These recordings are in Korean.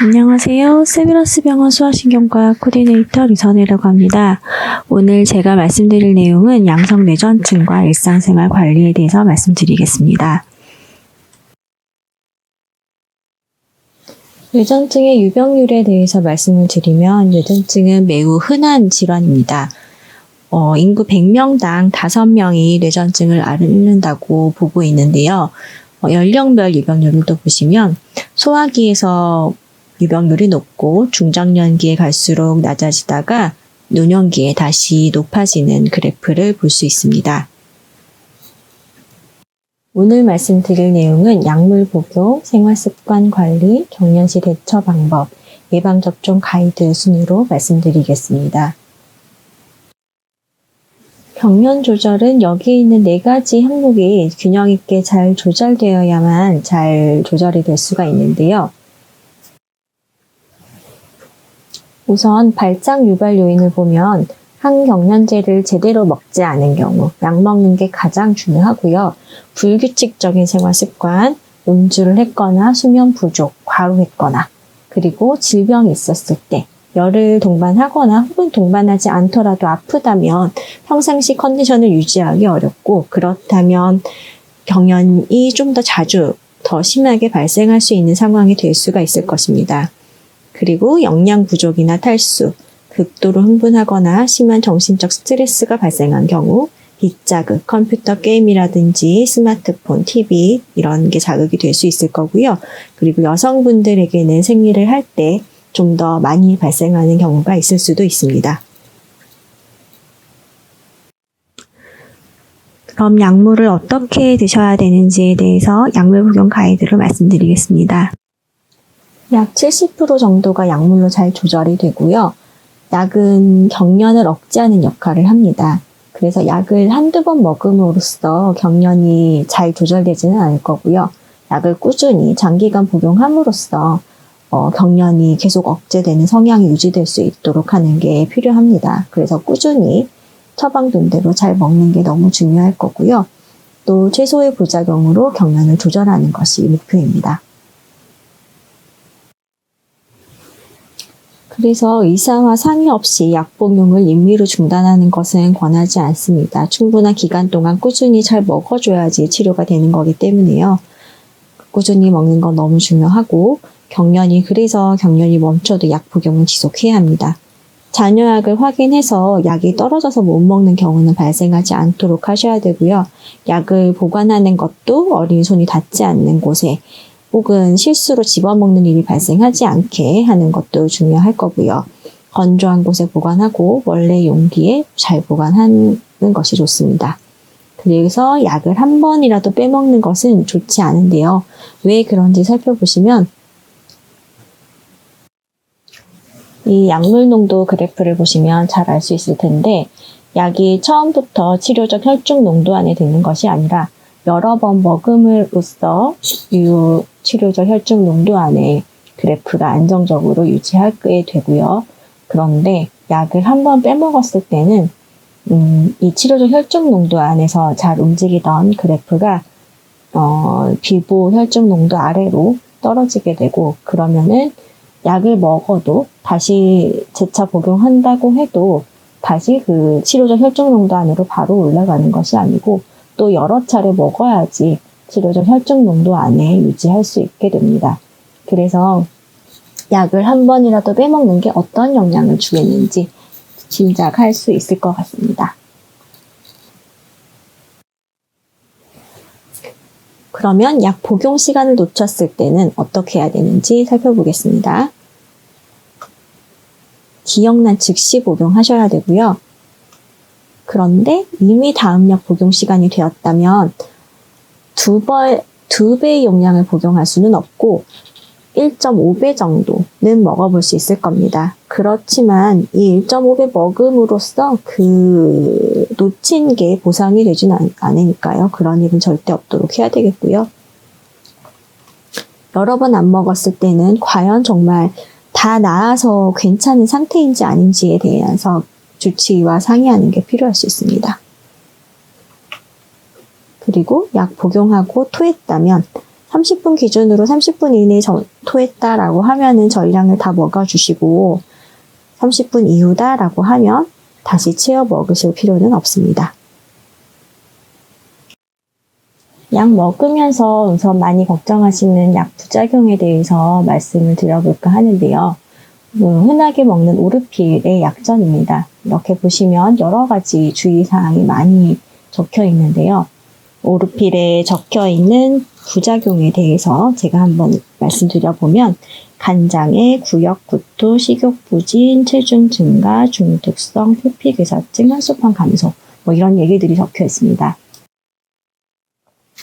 안녕하세요. 세브란스 병원 소아신경과 코디네이터 류선혜라고 합니다. 오늘 제가 말씀드릴 내용은 양성 뇌전증과 일상생활 관리에 대해서 말씀드리겠습니다. 뇌전증의 유병률에 대해서 말씀을 드리면 뇌전증은 매우 흔한 질환입니다. 인구 100명당 5명이 뇌전증을 앓는다고 보고 있는데요. 연령별 유병률을 또 보시면 소아기에서 유병률이 높고 중장년기에 갈수록 낮아지다가 노년기에 다시 높아지는 그래프를 볼 수 있습니다. 오늘 말씀드릴 내용은 약물 복용, 생활습관 관리, 경련시 대처 방법, 예방접종 가이드 순으로 말씀드리겠습니다. 경련 조절은 여기 있는 4가지 항목이 균형 있게 잘 조절되어야만 잘 조절이 될 수가 있는데요. 우선 발작 유발 요인을 보면 항경련제를 제대로 먹지 않은 경우 약 먹는 게 가장 중요하고요. 불규칙적인 생활 습관, 음주를 했거나 수면 부족, 과로했거나 그리고 질병이 있었을 때 열을 동반하거나 혹은 동반하지 않더라도 아프다면 평상시 컨디션을 유지하기 어렵고 그렇다면 경련이 좀 더 자주 더 심하게 발생할 수 있는 상황이 될 수가 있을 것입니다. 그리고 영양 부족이나 탈수, 극도로 흥분하거나 심한 정신적 스트레스가 발생한 경우 빗자극, 컴퓨터 게임이라든지 스마트폰, TV 이런 게 자극이 될 수 있을 거고요. 그리고 여성분들에게는 생리를 할 때 좀 더 많이 발생하는 경우가 있을 수도 있습니다. 그럼 약물을 어떻게 드셔야 되는지에 대해서 약물 복용 가이드를 말씀드리겠습니다. 약 70% 정도가 약물로 잘 조절이 되고요. 약은 경련을 억제하는 역할을 합니다. 그래서 약을 한두 번 먹음으로써 경련이 잘 조절되지는 않을 거고요. 약을 꾸준히 장기간 복용함으로써 경련이 계속 억제되는 성향이 유지될 수 있도록 하는 게 필요합니다. 그래서 꾸준히 처방된 대로 잘 먹는 게 너무 중요할 거고요. 또 최소의 부작용으로 경련을 조절하는 것이 목표입니다. 그래서 의사와 상의 없이 약 복용을 임의로 중단하는 것은 권하지 않습니다. 충분한 기간 동안 꾸준히 잘 먹어줘야지 치료가 되는 거기 때문에요. 꾸준히 먹는 건 너무 중요하고 그래서 경련이 멈춰도 약 복용은 지속해야 합니다. 잔여약을 확인해서 약이 떨어져서 못 먹는 경우는 발생하지 않도록 하셔야 되고요. 약을 보관하는 것도 어린 손이 닿지 않는 곳에 혹은 실수로 집어먹는 일이 발생하지 않게 하는 것도 중요할 거고요. 건조한 곳에 보관하고 원래 용기에 잘 보관하는 것이 좋습니다. 그래서 약을 한 번이라도 빼먹는 것은 좋지 않은데요. 왜 그런지 살펴보시면 이 약물 농도 그래프를 보시면 잘 알 수 있을 텐데 약이 처음부터 치료적 혈중 농도 안에 드는 것이 아니라 여러 번 먹음으로써 치료적 혈중 농도 안에 그래프가 안정적으로 유지하게 되고요. 그런데 약을 한 번 빼먹었을 때는 이 치료적 혈중 농도 안에서 잘 움직이던 그래프가 비보 혈중 농도 아래로 떨어지게 되고 그러면은 약을 먹어도 다시 재차 복용한다고 해도 다시 그 치료적 혈중 농도 안으로 바로 올라가는 것이 아니고 또 여러 차례 먹어야지 치료적 혈중 농도 안에 유지할 수 있게 됩니다. 그래서 약을 한 번이라도 빼먹는 게 어떤 영향을 주겠는지 짐작할 수 있을 것 같습니다. 그러면 약 복용 시간을 놓쳤을 때는 어떻게 해야 되는지 살펴보겠습니다. 기억난 즉시 복용하셔야 되고요. 그런데 이미 다음 약 복용 시간이 되었다면 두 배의 용량을 복용할 수는 없고 1.5배 정도는 먹어볼 수 있을 겁니다. 그렇지만 이 1.5배 먹음으로써 놓친 게 보상이 되지는 않으니까요. 그런 일은 절대 없도록 해야 되겠고요. 여러 번 안 먹었을 때는 과연 정말 다 나아서 괜찮은 상태인지 아닌지에 대해서 주치의와 상의하는 게 필요할 수 있습니다. 그리고 약 복용하고 토했다면 30분 기준으로 30분 이내에 토했다라고 하면은 저희량을 다 먹어주시고 30분 이후다라고 하면 다시 채워 먹으실 필요는 없습니다. 약 먹으면서 우선 많이 걱정하시는 약 부작용에 대해서 말씀을 드려볼까 하는데요. 흔하게 먹는 오르필의 약전입니다. 이렇게 보시면 여러 가지 주의사항이 많이 적혀 있는데요. 오르필에 적혀 있는 부작용에 대해서 제가 한번 말씀드려보면 간장의 구역, 구토, 식욕 부진, 체중 증가, 중독성, 표피괴사증, 혈소판 감소 이런 얘기들이 적혀 있습니다.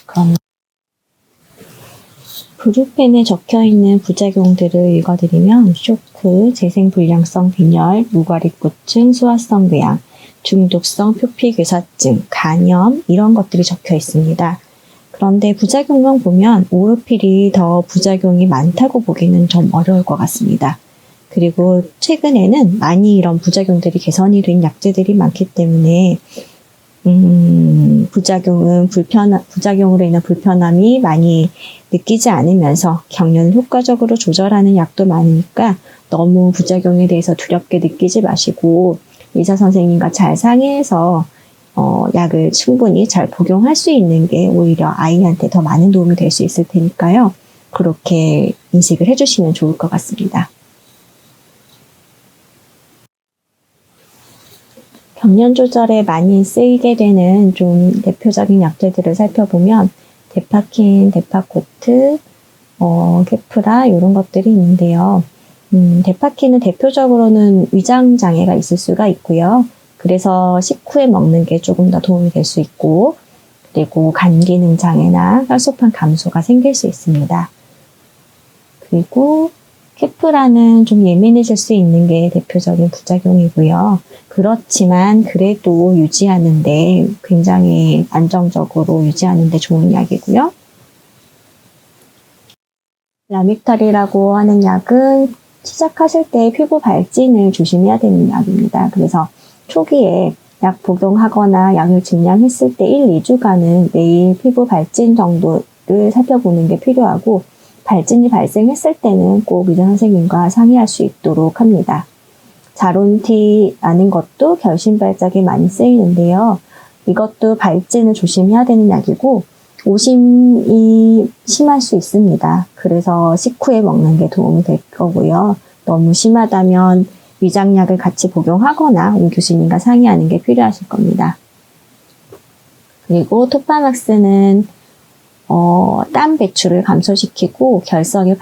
그럼 브루펜에 적혀있는 부작용들을 읽어드리면 쇼크, 재생불량성 빈혈, 무과립고증, 소화성 궤양, 중독성 표피괴사증, 간염 이런 것들이 적혀 있습니다. 그런데 부작용만 보면 오르필이 더 부작용이 많다고 보기는 좀 어려울 것 같습니다. 그리고 최근에는 많이 이런 부작용들이 개선이 된 약제들이 많기 때문에 부작용으로 인한 불편함이 많이 느끼지 않으면서 경련을 효과적으로 조절하는 약도 많으니까 너무 부작용에 대해서 두렵게 느끼지 마시고 의사 선생님과 잘 상의해서 약을 충분히 잘 복용할 수 있는 게 오히려 아이한테 더 많은 도움이 될 수 있을 테니까요. 그렇게 인식을 해주시면 좋을 것 같습니다. 경련 조절에 많이 쓰이게 되는 좀 대표적인 약제들을 살펴보면 데파킨, 데파코트, 케프라 이런 것들이 있는데요. 데파킨은 대표적으로는 위장 장애가 있을 수가 있고요. 그래서 식후에 먹는 게 조금 더 도움이 될 수 있고, 그리고 간 기능 장애나 혈소판 감소가 생길 수 있습니다. 그리고 케프라는 좀 예민해질 수 있는 게 대표적인 부작용이고요. 그렇지만 그래도 유지하는데 굉장히 안정적으로 유지하는데 좋은 약이고요. 라믹탈이라고 하는 약은 시작하실 때 피부 발진을 조심해야 되는 약입니다. 그래서 초기에 약 복용하거나 약을 증량했을 때 1, 2주간은 매일 피부 발진 정도를 살펴보는 게 필요하고 발진이 발생했을 때는 꼭 의사 선생님과 상의할 수 있도록 합니다. 자론티라는 것도 결심 발작에 많이 쓰이는데요. 이것도 발진을 조심해야 되는 약이고 오심이 심할 수 있습니다. 그래서 식후에 먹는 게 도움이 될 거고요. 너무 심하다면 위장약을 같이 복용하거나 우리 교수님과 상의하는 게 필요하실 겁니다. 그리고 토파막스는 땀 배출을 감소시키고 신결석을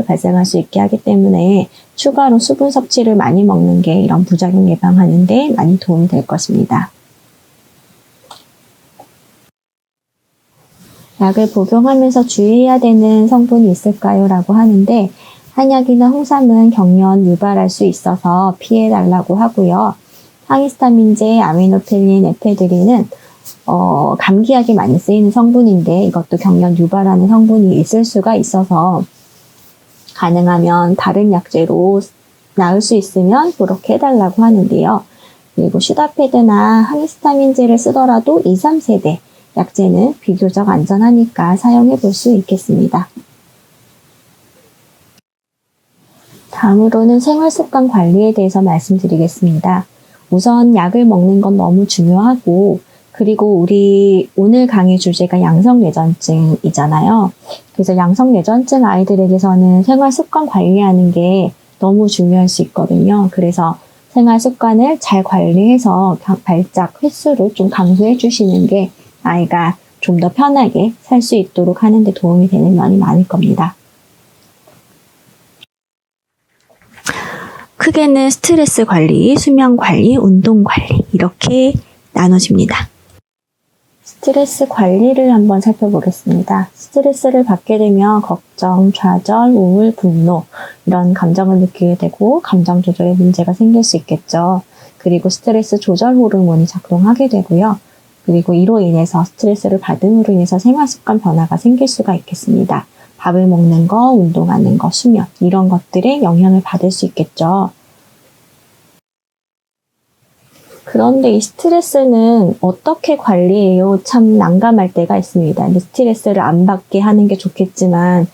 발생할 수 있게 하기 때문에 추가로 수분 섭취를 많이 먹는 게 이런 부작용 예방하는 데 많이 도움이 될 것입니다. 약을 복용하면서 주의해야 되는 성분이 있을까요? 라고 하는데 한약이나 홍삼은 경련 유발할 수 있어서 피해달라고 하고요. 항히스타민제, 아미노필린, 에페드린은 감기약에 많이 쓰이는 성분인데 이것도 경련 유발하는 성분이 있을 수가 있어서 가능하면 다른 약제로 나을 수 있으면 그렇게 해달라고 하는데요. 그리고 슈다패드나 항히스타민제를 쓰더라도 2, 3세대 약제는 비교적 안전하니까 사용해 볼 수 있겠습니다. 다음으로는 생활습관 관리에 대해서 말씀드리겠습니다. 우선 약을 먹는 건 너무 중요하고 그리고 우리 오늘 강의 주제가 양성뇌전증이잖아요. 그래서 양성뇌전증 아이들에게서는 생활습관 관리하는 게 너무 중요할 수 있거든요. 그래서 생활습관을 잘 관리해서 발작 횟수를 좀 감소해 주시는 게 아이가 좀 더 편하게 살 수 있도록 하는 데 도움이 되는 면이 많을 겁니다. 크게는 스트레스 관리, 수면 관리, 운동 관리 이렇게 나눠집니다. 스트레스 관리를 한번 살펴보겠습니다. 스트레스를 받게 되면 걱정, 좌절, 우울, 분노 이런 감정을 느끼게 되고 감정 조절에 문제가 생길 수 있겠죠. 그리고 스트레스 조절 호르몬이 작동하게 되고요. 그리고 이로 인해서 스트레스를 받음으로 인해서 생활습관 변화가 생길 수가 있겠습니다. 밥을 먹는 거, 운동하는 거, 수면 이런 것들에 영향을 받을 수 있겠죠. 그런데 이 스트레스는 어떻게 관리해요? 참 난감할 때가 있습니다. 근데 스트레스를 안 받게 하는 게 좋겠지만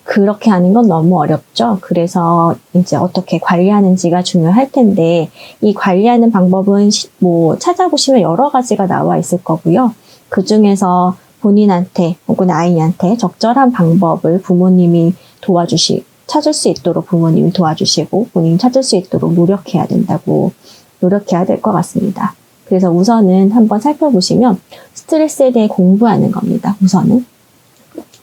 그렇게 하는 건 너무 어렵죠. 그래서 이제 어떻게 관리하는지가 중요할 텐데 이 관리하는 방법은 뭐 찾아보시면 여러 가지가 나와 있을 거고요. 그 중에서 본인한테 혹은 아이한테 적절한 방법을 부모님이 찾을 수 있도록 부모님이 도와주시고 본인이 찾을 수 있도록 노력해야 될 것 같습니다. 그래서 우선은 한번 살펴보시면 스트레스에 대해 공부하는 겁니다. 우선은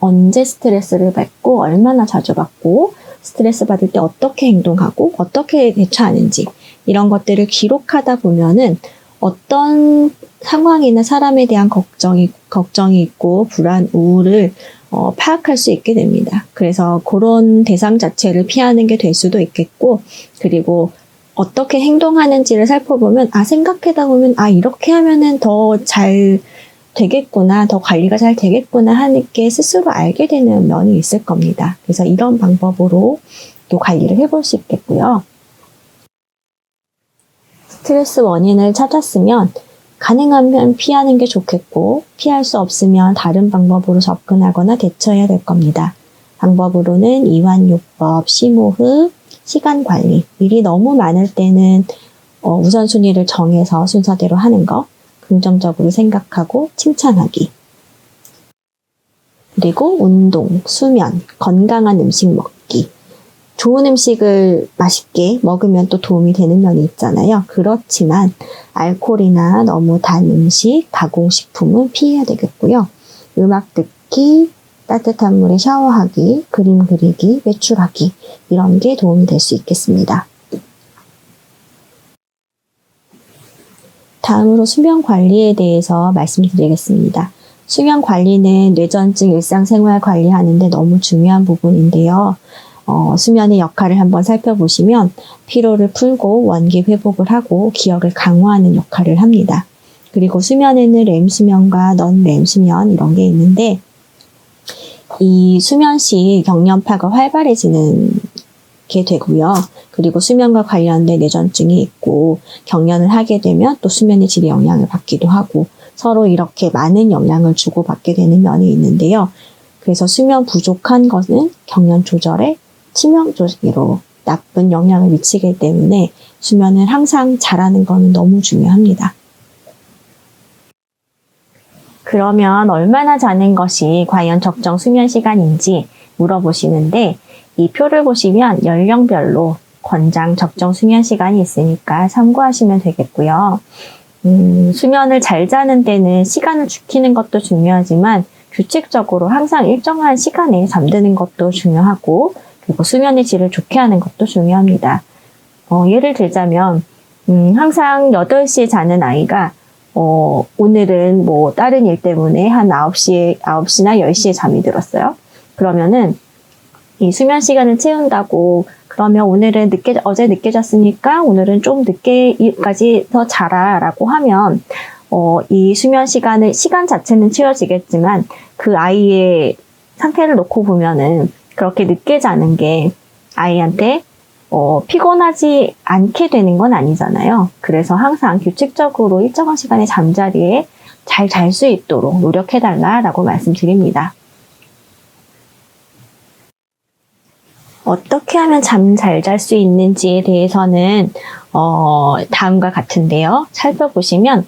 언제 스트레스를 받고 얼마나 자주 받고 스트레스 받을 때 어떻게 행동하고 어떻게 대처하는지 이런 것들을 기록하다 보면은 어떤 상황이나 사람에 대한 걱정이 있고 불안, 우울을 파악할 수 있게 됩니다. 그래서 그런 대상 자체를 피하는 게 될 수도 있겠고 그리고 어떻게 행동하는지를 살펴보면 생각하다 보면 이렇게 하면은 더 잘 되겠구나, 더 관리가 잘 되겠구나 하는 게 스스로 알게 되는 면이 있을 겁니다. 그래서 이런 방법으로 또 관리를 해볼 수 있겠고요. 스트레스 원인을 찾았으면 가능하면 피하는 게 좋겠고 피할 수 없으면 다른 방법으로 접근하거나 대처해야 될 겁니다. 방법으로는 이완요법, 심호흡, 시간 관리, 일이 너무 많을 때는 우선순위를 정해서 순서대로 하는 거, 긍정적으로 생각하고 칭찬하기. 그리고 운동, 수면, 건강한 음식 먹기. 좋은 음식을 맛있게 먹으면 또 도움이 되는 면이 있잖아요. 그렇지만 알코올이나 너무 단 음식, 가공식품은 피해야 되겠고요. 음악 듣기, 따뜻한 물에 샤워하기, 그림 그리기, 외출하기 이런 게 도움이 될 수 있겠습니다. 다음으로 수면 관리에 대해서 말씀드리겠습니다. 수면 관리는 뇌전증 일상생활 관리하는데 너무 중요한 부분인데요. 수면의 역할을 한번 살펴보시면 피로를 풀고 원기 회복을 하고 기억을 강화하는 역할을 합니다. 그리고 수면에는 렘수면과 넌렘수면 이런 게 있는데 이 수면 시 경련파가 활발해지는 게 되고요. 그리고 수면과 관련된 뇌전증이 있고 경련을 하게 되면 또 수면의 질에 영향을 받기도 하고 서로 이렇게 많은 영향을 주고받게 되는 면이 있는데요. 그래서 수면 부족한 것은 경련 조절에 치명적으로 나쁜 영향을 미치기 때문에 수면을 항상 잘하는 것은 너무 중요합니다. 그러면 얼마나 자는 것이 과연 적정 수면 시간인지 물어보시는데 이 표를 보시면 연령별로 권장 적정 수면 시간이 있으니까 참고하시면 되겠고요. 수면을 잘 자는 데는 시간을 지키는 것도 중요하지만 규칙적으로 항상 일정한 시간에 잠드는 것도 중요하고 그리고 수면의 질을 좋게 하는 것도 중요합니다. 예를 들자면 항상 8시에 자는 아이가 오늘은 뭐 다른 일 때문에 한 9시나 10시에 잠이 들었어요. 그러면은 이 수면 시간을 채운다고 그러면 오늘은 어제 늦게 잤으니까 오늘은 좀 늦게까지 더 자라 라고 하면 이 수면 시간 자체는 채워지겠지만 그 아이의 상태를 놓고 보면은 그렇게 늦게 자는 게 아이한테 피곤하지 않게 되는 건 아니잖아요. 그래서 항상 규칙적으로 일정한 시간에 잠자리에 잘 잘 수 있도록 노력해달라라고 말씀드립니다. 어떻게 하면 잠 잘 잘 수 있는지에 대해서는 다음과 같은데요. 살펴보시면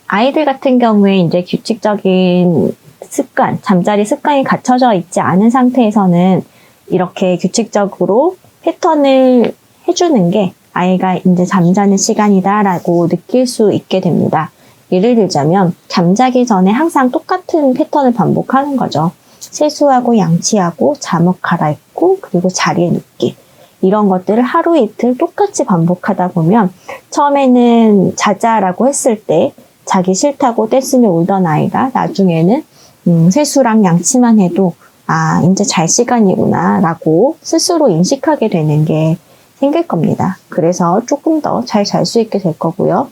아이들 같은 경우에 이제 규칙적인 습관, 잠자리 습관이 갖춰져 있지 않은 상태에서는 이렇게 규칙적으로 패턴을 해주는 게 아이가 이제 잠자는 시간이다라고 느낄 수 있게 됩니다. 예를 들자면 잠자기 전에 항상 똑같은 패턴을 반복하는 거죠. 세수하고 양치하고 잠옷 갈아입고 그리고 자리에 눕기 이런 것들을 하루 이틀 똑같이 반복하다 보면 처음에는 자자라고 했을 때 자기 싫다고 떼쓰며 울던 아이가 나중에는 세수랑 양치만 해도 이제 잘 시간이구나 라고 스스로 인식하게 되는 게 생길 겁니다. 그래서 조금 더 잘 잘 수 있게 될 거고요.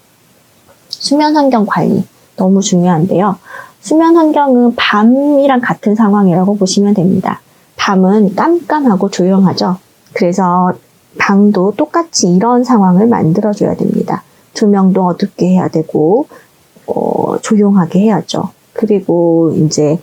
수면 환경 관리 너무 중요한데요. 수면 환경은 밤이랑 같은 상황이라고 보시면 됩니다. 밤은 깜깜하고 조용하죠. 그래서 방도 똑같이 이런 상황을 만들어줘야 됩니다. 조명도 어둡게 해야 되고, 조용하게 해야죠. 그리고 이제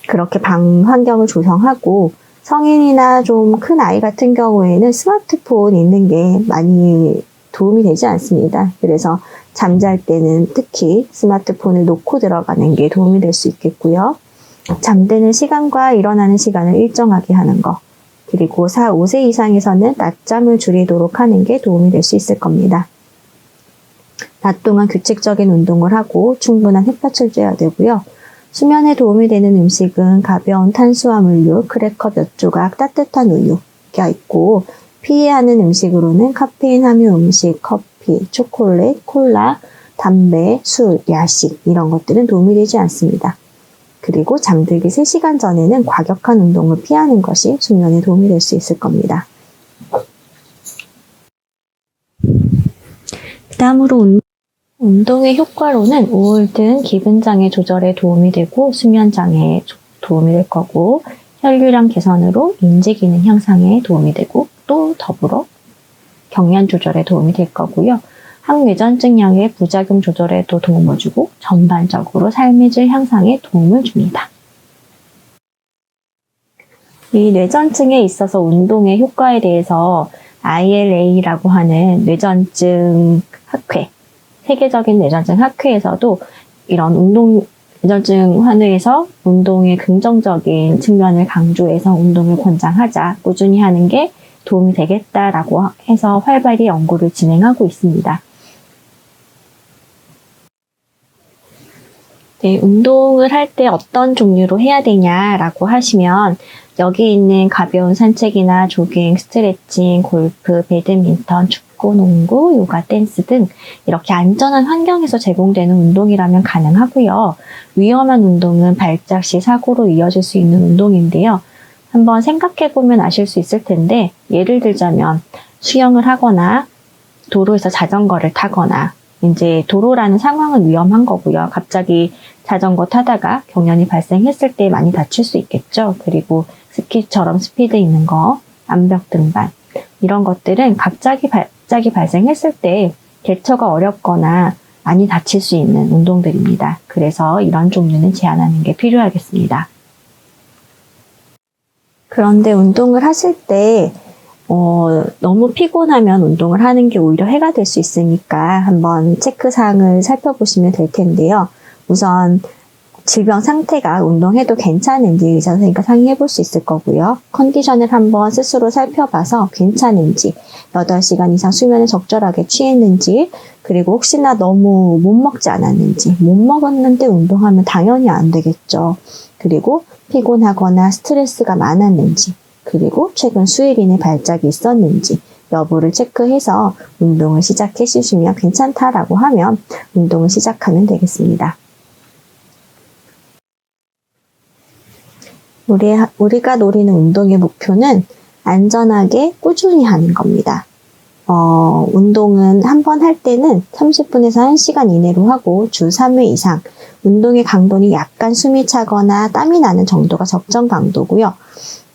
그렇게 방 환경을 조성하고, 성인이나 좀 큰 아이 같은 경우에는 스마트폰 있는 게 많이 도움이 되지 않습니다. 그래서 잠잘 때는 특히 스마트폰을 놓고 들어가는 게 도움이 될 수 있겠고요. 잠드는 시간과 일어나는 시간을 일정하게 하는 거. 그리고 5세 이상에서는 낮잠을 줄이도록 하는 게 도움이 될 수 있을 겁니다. 낮 동안 규칙적인 운동을 하고 충분한 햇볕을 쬐야 되고요. 수면에 도움이 되는 음식은 가벼운 탄수화물류, 크래커 몇 조각, 따뜻한 우유가 있고, 피해야 하는 음식으로는 카페인 함유 음식, 커피, 초콜릿, 콜라, 담배, 술, 야식 이런 것들은 도움이 되지 않습니다. 그리고 잠들기 3시간 전에는 과격한 운동을 피하는 것이 수면에 도움이 될 수 있을 겁니다. 그 다음으로 운동의 효과로는 우울증, 기분장애 조절에 도움이 되고 수면장애에 도움이 될 거고 혈류량 개선으로 인지기능 향상에 도움이 되고 또 더불어 경련 조절에 도움이 될 거고요. 항뇌전증 약의 부작용 조절에도 도움을 주고 전반적으로 삶의 질 향상에 도움을 줍니다. 이 뇌전증에 있어서 운동의 효과에 대해서 ILA라고 하는 뇌전증 학회, 세계적인 뇌전증 학회에서도 이런 뇌전증 환우에서 운동의 긍정적인 측면을 강조해서 운동을 권장하자, 꾸준히 하는 게 도움이 되겠다라고 해서 활발히 연구를 진행하고 있습니다. 네, 운동을 할 때 어떤 종류로 해야 되냐라고 하시면 여기 있는 가벼운 산책이나 조깅, 스트레칭, 골프, 배드민턴, 축구, 농구, 요가, 댄스 등 이렇게 안전한 환경에서 제공되는 운동이라면 가능하고요. 위험한 운동은 발작 시 사고로 이어질 수 있는 운동인데요. 한번 생각해보면 아실 수 있을 텐데 예를 들자면 수영을 하거나 도로에서 자전거를 타거나 이제 도로라는 상황은 위험한 거고요. 갑자기 자전거 타다가 경련이 발생했을 때 많이 다칠 수 있겠죠. 그리고 스키처럼 스피드 있는 거, 암벽 등반 이런 것들은 갑자기 발생했을 때 대처가 어렵거나 많이 다칠 수 있는 운동들입니다. 그래서 이런 종류는 제한하는 게 필요하겠습니다. 그런데 운동을 하실 때 너무 피곤하면 운동을 하는 게 오히려 해가 될 수 있으니까 한번 체크사항을 살펴보시면 될 텐데요. 우선 질병 상태가 운동해도 괜찮은지 의사 선생님과 상의해 볼 수 있을 거고요. 컨디션을 한번 스스로 살펴봐서 괜찮은지, 8시간 이상 수면에 적절하게 취했는지, 그리고 혹시나 너무 못 먹지 않았는지, 못 먹었는데 운동하면 당연히 안 되겠죠. 그리고 피곤하거나 스트레스가 많았는지, 그리고 최근 수일 이내 발작이 있었는지 여부를 체크해서 운동을 시작해 주시면 괜찮다라고 하면 운동을 시작하면 되겠습니다. 우리가 노리는 운동의 목표는 안전하게 꾸준히 하는 겁니다. 운동은 한 번 할 때는 30분에서 1시간 이내로 하고 주 3회 이상, 운동의 강도는 약간 숨이 차거나 땀이 나는 정도가 적정 강도고요.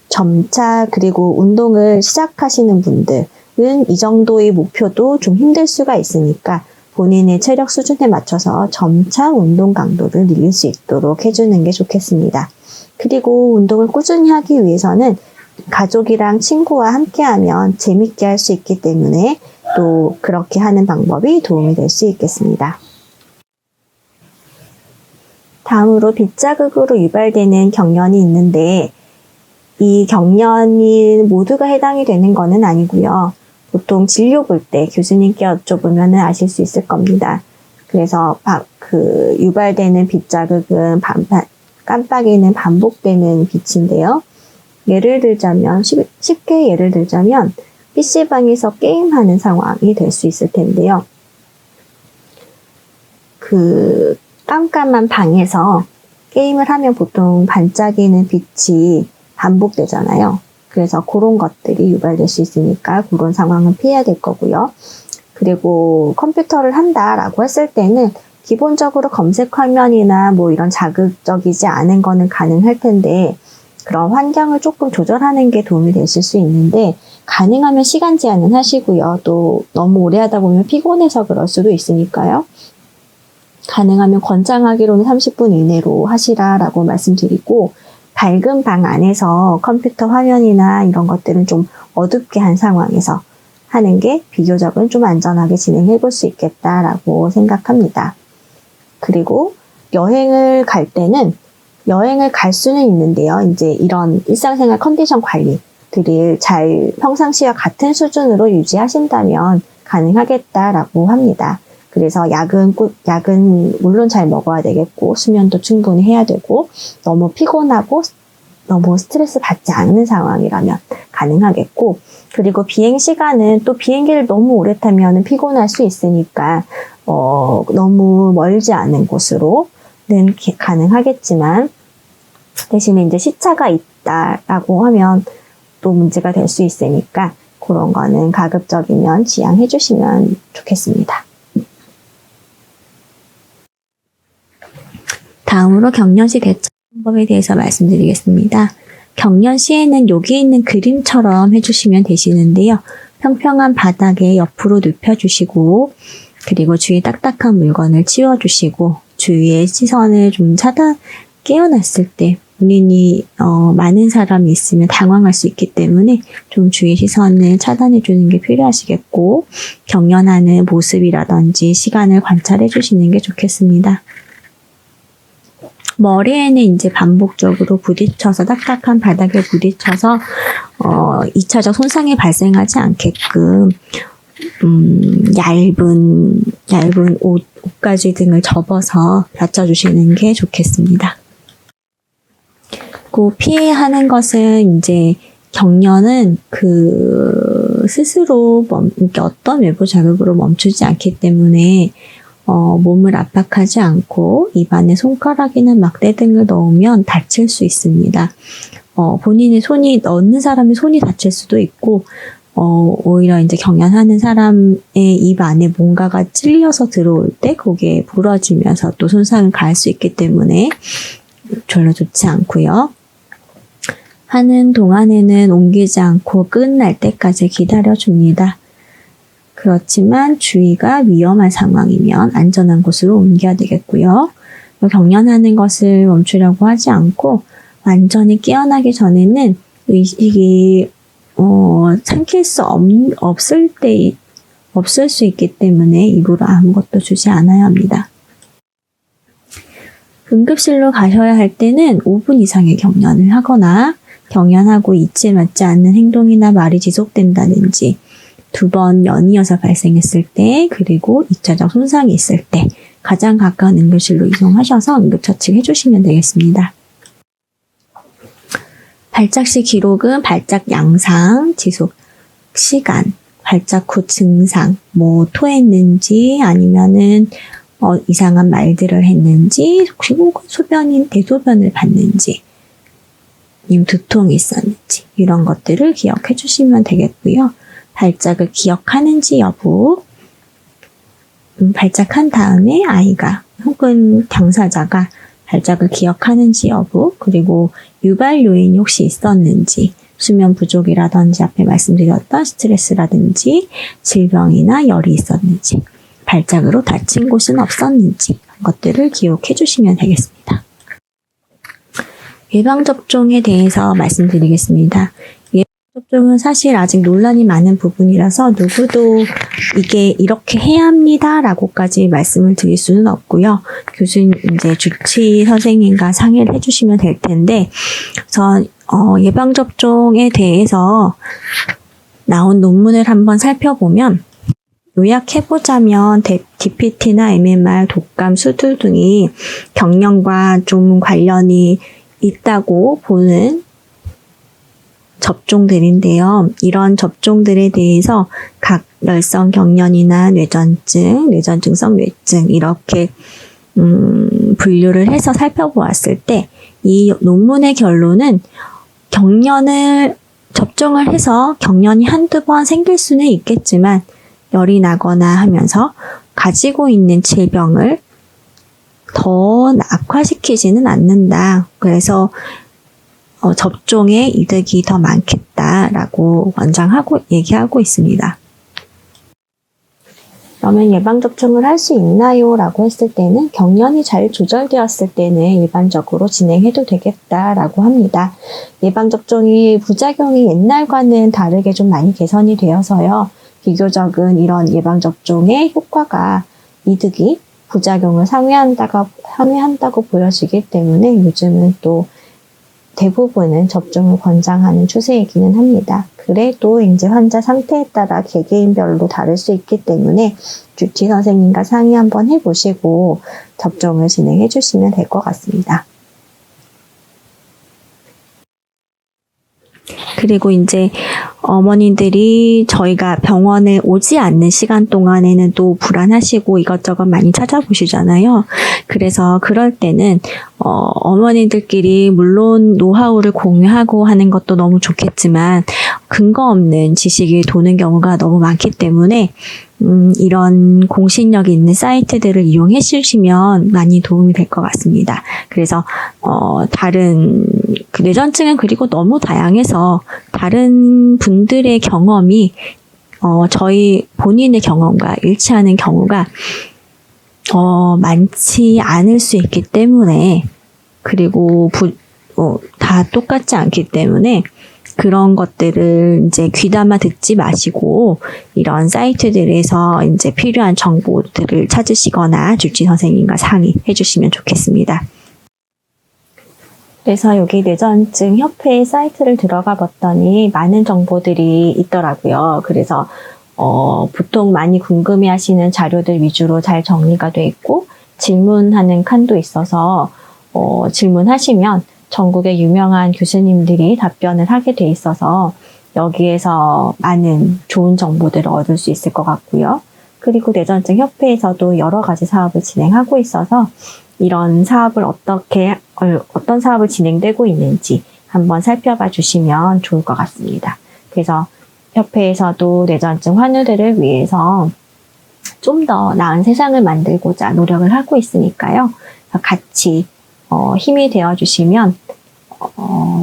점차 그리고 운동을 시작하시는 분들은 이 정도의 목표도 좀 힘들 수가 있으니까 본인의 체력 수준에 맞춰서 점차 운동 강도를 늘릴 수 있도록 해주는 게 좋겠습니다. 그리고 운동을 꾸준히 하기 위해서는 가족이랑 친구와 함께하면 재밌게 할 수 있기 때문에 또 그렇게 하는 방법이 도움이 될 수 있겠습니다. 다음으로 빗자극으로 유발되는 경련이 있는데 이 경련이 모두가 해당이 되는 것은 아니고요. 보통 진료 볼 때 교수님께 여쭤보면 아실 수 있을 겁니다. 그래서 유발되는 빗자극은 깜빡이는 반복되는 빛인데요. 예를 들자면 쉽게 예를 들자면 PC방에서 게임하는 상황이 될 수 있을 텐데요. 그 깜깜한 방에서 게임을 하면 보통 반짝이는 빛이 반복되잖아요. 그래서 그런 것들이 유발될 수 있으니까 그런 상황은 피해야 될 거고요. 그리고 컴퓨터를 한다라고 했을 때는 기본적으로 검색 화면이나 뭐 이런 자극적이지 않은 거는 가능할 텐데 그런 환경을 조금 조절하는 게 도움이 되실 수 있는데 가능하면 시간 제한은 하시고요. 또 너무 오래 하다 보면 피곤해서 그럴 수도 있으니까요. 가능하면 권장하기로는 30분 이내로 하시라라고 말씀드리고, 밝은 방 안에서 컴퓨터 화면이나 이런 것들은 좀 어둡게 한 상황에서 하는 게 비교적은 좀 안전하게 진행해 볼 수 있겠다라고 생각합니다. 그리고 여행을 갈 때는 여행을 갈 수는 있는데요. 이제 이런 일상생활 컨디션 관리들을 잘 평상시와 같은 수준으로 유지하신다면 가능하겠다라고 합니다. 그래서 약은 물론 잘 먹어야 되겠고, 수면도 충분히 해야 되고, 너무 피곤하고 너무 스트레스 받지 않는 상황이라면 가능하겠고, 그리고 비행 시간은 또 비행기를 너무 오래 타면 피곤할 수 있으니까 너무 멀지 않은 곳으로는 가능하겠지만, 대신에 이제 시차가 있다라고 하면 또 문제가 될 수 있으니까 그런 거는 가급적이면 지양해 주시면 좋겠습니다. 다음으로 경련시 대처 방법에 대해서 말씀드리겠습니다. 경련시에는 여기 있는 그림처럼 해주시면 되시는데요. 평평한 바닥에 옆으로 눕혀주시고, 그리고 주위에 딱딱한 물건을 치워주시고, 주위의 시선을 좀 깨어났을 때 본인이 많은 사람이 있으면 당황할 수 있기 때문에 좀 주위 시선을 차단해 주는 게 필요하시겠고, 경련하는 모습이라든지 시간을 관찰해 주시는 게 좋겠습니다. 머리에는 이제 반복적으로 부딪혀서 딱딱한 바닥에 부딪혀서 2차적 손상이 발생하지 않게끔 얇은 옷가지 등을 접어서 받쳐주시는 게 좋겠습니다. 그 피해야 하는 것은 이제 경련은 스스로 어떤 외부 자극으로 멈추지 않기 때문에 몸을 압박하지 않고 입안에 손가락이나 막대 등을 넣으면 다칠 수 있습니다. 본인의 손이 넣는 사람의 손이 다칠 수도 있고, 오히려 이제 경련하는 사람의 입 안에 뭔가가 찔려서 들어올 때 그게 부러지면서 또 손상을 가할 수 있기 때문에 별로 좋지 않고요. 하는 동안에는 옮기지 않고 끝날 때까지 기다려줍니다. 그렇지만 주의가 위험한 상황이면 안전한 곳으로 옮겨야 되겠고요. 경련하는 것을 멈추려고 하지 않고 완전히 깨어나기 전에는 의식이 삼킬 수 없을 수 있기 때문에 입으로 아무것도 주지 않아야 합니다. 응급실로 가셔야 할 때는 5분 이상의 경련을 하거나 경련하고 이치에 맞지 않는 행동이나 말이 지속된다든지 2번 연이어서 발생했을 때, 그리고 2차적 손상이 있을 때 가장 가까운 응급실로 이송하셔서 응급처치를 해주시면 되겠습니다. 발작 시 기록은 발작 양상, 지속 시간, 발작 후 증상, 토했는지 아니면은 이상한 말들을 했는지, 혹시 소변인 대소변을 봤는지, 두통이 있었는지 이런 것들을 기억해 주시면 되겠고요. 발작을 기억하는지 여부, 발작한 다음에 아이가 혹은 당사자가 발작을 기억하는지 여부, 그리고 유발 요인이 혹시 있었는지, 수면 부족이라든지 앞에 말씀드렸던 스트레스라든지 질병이나 열이 있었는지, 발작으로 다친 곳은 없었는지 이런 것들을 기억해 주시면 되겠습니다. 예방접종에 대해서 말씀드리겠습니다. 예방접종은 사실 아직 논란이 많은 부분이라서 누구도 이게 이렇게 해야 합니다 라고까지 말씀을 드릴 수는 없고요. 교수님, 주치 선생님과 상의를 해주시면 될 텐데, 예방접종에 대해서 나온 논문을 한번 살펴보면, 요약해보자면 DPT나 MMR, 독감, 수두 등이 경련과 좀 관련이 있다고 보는 접종들인데요. 이런 접종들에 대해서 각 열성 경련이나 뇌전증성 뇌증 이렇게 분류를 해서 살펴보았을 때 이 논문의 결론은 접종을 해서 경련이 한두 번 생길 수는 있겠지만 열이 나거나 하면서 가지고 있는 질병을 더 악화시키지는 않는다. 그래서 접종의 이득이 더 많겠다라고 얘기하고 있습니다. 그러면 예방접종을 할 수 있나요? 라고 했을 때는 경련이 잘 조절되었을 때는 일반적으로 진행해도 되겠다라고 합니다. 예방접종이 부작용이 옛날과는 다르게 좀 많이 개선이 되어서요. 비교적은 이런 예방접종의 효과가 이득이 부작용을 상회한다고 보여지기 때문에 요즘은 또 대부분은 접종을 권장하는 추세이기는 합니다. 그래도 이제 환자 상태에 따라 개개인별로 다를 수 있기 때문에 주치 선생님과 상의 한번 해보시고 접종을 진행해 주시면 될 것 같습니다. 그리고 이제 어머님들이 저희가 병원에 오지 않는 시간 동안에는 또 불안하시고 이것저것 많이 찾아보시잖아요. 그래서 그럴 때는 어머님들끼리 물론 노하우를 공유하고 하는 것도 너무 좋겠지만 근거 없는 지식이 도는 경우가 너무 많기 때문에 이런 공신력이 있는 사이트들을 이용해 주시면 많이 도움이 될 것 같습니다. 그래서 다른 뇌전증은 그리고 너무 다양해서 다른 분들의 경험이 저희 본인의 경험과 일치하는 경우가 많지 않을 수 있기 때문에 그리고 다 똑같지 않기 때문에 그런 것들을 이제 귀담아 듣지 마시고 이런 사이트들에서 이제 필요한 정보들을 찾으시거나 주치 선생님과 상의해 주시면 좋겠습니다. 그래서 여기 뇌전증 협회 사이트를 들어가 봤더니 많은 정보들이 있더라고요. 그래서 보통 많이 궁금해하시는 자료들 위주로 잘 정리가 돼 있고 질문하는 칸도 있어서 질문하시면 전국의 유명한 교수님들이 답변을 하게 돼 있어서 여기에서 많은 좋은 정보들을 얻을 수 있을 것 같고요. 그리고 뇌전증 협회에서도 여러 가지 사업을 진행하고 있어서 이런 사업을 어떤 사업을 진행되고 있는지 한번 살펴봐 주시면 좋을 것 같습니다. 그래서 협회에서도 뇌전증 환우들을 위해서 좀 더 나은 세상을 만들고자 노력을 하고 있으니까요. 같이 힘이 되어주시면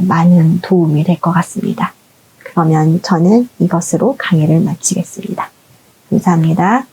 많은 도움이 될 것 같습니다. 그러면 저는 이것으로 강의를 마치겠습니다. 감사합니다.